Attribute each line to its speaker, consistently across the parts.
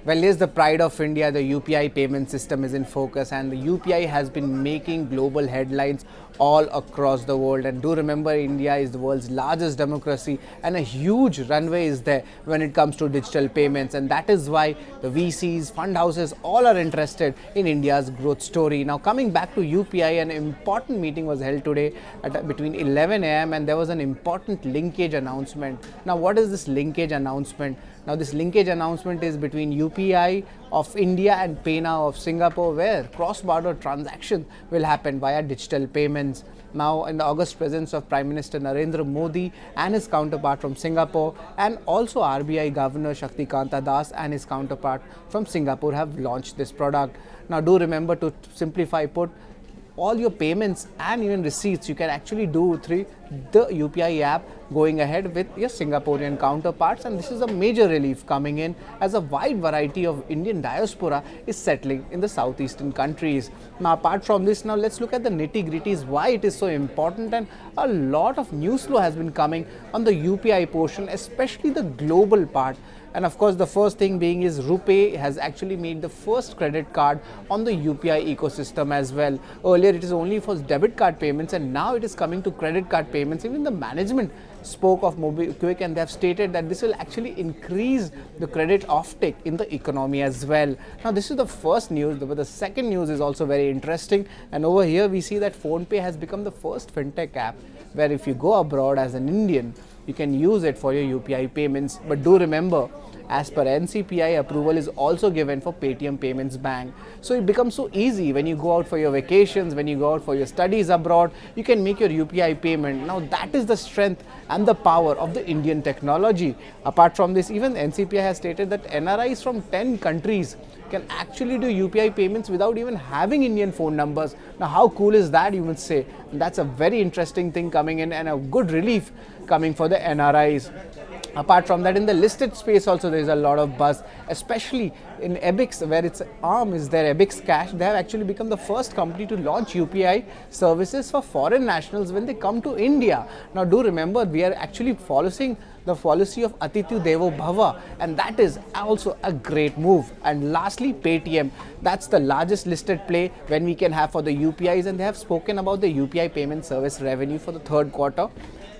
Speaker 1: Well, yes, the pride of India, the UPI payment system is in focus, and the UPI has been making global headlines all across the world. And do remember, India is the world's largest democracy, and a huge runway is there when it comes to digital payments. And that is why the VCs, fund houses, all are interested in India's growth story. Now, coming back to UPI, an important meeting was held today between 11 a.m. and there was an important linkage announcement. Now, what is this linkage announcement? Now, this linkage announcement is between UPI of India and PayNow of Singapore, where cross-border transactions will happen via digital payments. Now, in the august presence of Prime Minister Narendra Modi and his counterpart from Singapore, and also RBI Governor Shaktikanta Das and his counterpart from Singapore have launched this product. Now, do remember, to simplify put, all your payments and even receipts you can actually do through the UPI app going ahead with your Singaporean counterparts, and this is a major relief coming in as a wide variety of Indian diaspora is settling in the southeastern countries. Now, apart from this, now let's look at the nitty-gritties, why it is so important, and a lot of news flow has been coming on the UPI portion, especially the global part. And of course, the first thing being is RuPay has actually made the first credit card on the UPI ecosystem as well. Earlier, it is only for debit card payments, and now it is coming to credit card payments. Even the management spoke of MobiKwik, and they have stated that this will actually increase the credit offtake in the economy as well. Now, this is the first news, but the second news is also very interesting. And over here, we see that PhonePe has become the first fintech app where if you go abroad as an Indian, you can use it for your UPI payments. But do remember, as per NCPI, approval is also given for Paytm Payments Bank. So it becomes so easy when you go out for your vacations, when you go out for your studies abroad, you can make your UPI payment. Now, that is the strength and the power of the Indian technology. Apart from this, even NCPI has stated that NRIs from 10 countries can actually do UPI payments without even having Indian phone numbers. Now, how cool is that, you would say? And that's a very interesting thing coming in, and a good relief coming for the NRIs. Apart from that, in the listed space also there is a lot of buzz, especially in EBIX, where its arm is there, EBIX Cash. They have actually become the first company to launch UPI services for foreign nationals when they come to India. Now, do remember, we are actually following the policy of Atityu Devo Bhava, and that is also a great move. And lastly, Paytm, that's the largest listed play when we can have for the UPIs, and they have spoken about the UPI payment service revenue for the third quarter.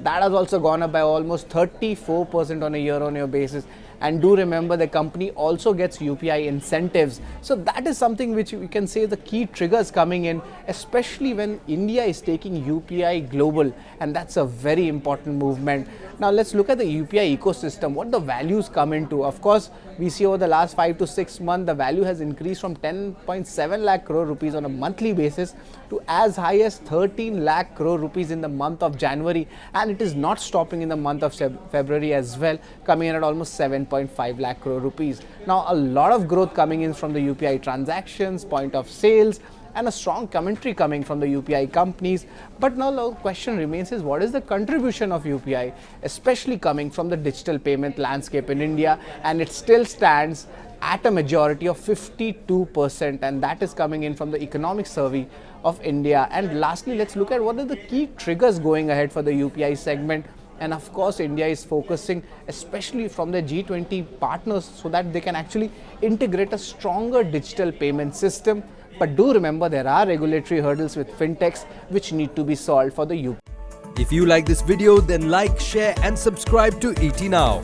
Speaker 1: That has also gone up by almost 34% on a year-on-year basis. And do remember, the company also gets UPI incentives. So that is something which we can say the key triggers coming in, especially when India is taking UPI global. And that's a very important movement. Now, let's look at the UPI ecosystem, what the values come into. Of course, we see over the last 5 to 6 months, the value has increased from 10.7 lakh crore rupees on a monthly basis to as high as 13 lakh crore rupees in the month of January. And it is not stopping in the month of February as well, coming in at almost 7.5 lakh crore rupees. Now, a lot of growth coming in from the UPI transactions, point of sales, and a strong commentary coming from the UPI companies. But now the question remains is, what is the contribution of UPI, especially coming from the digital payment landscape in India? And it still stands at a majority of 52%, and that is coming in from the economic survey of India. And lastly, let's look at what are the key triggers going ahead for the UPI segment. And of course, India is focusing, especially from the G20 partners, so that they can actually integrate a stronger digital payment system. But do remember, there are regulatory hurdles with fintechs which need to be solved for the UPI.
Speaker 2: If you like this video, then like, share and subscribe to ET Now.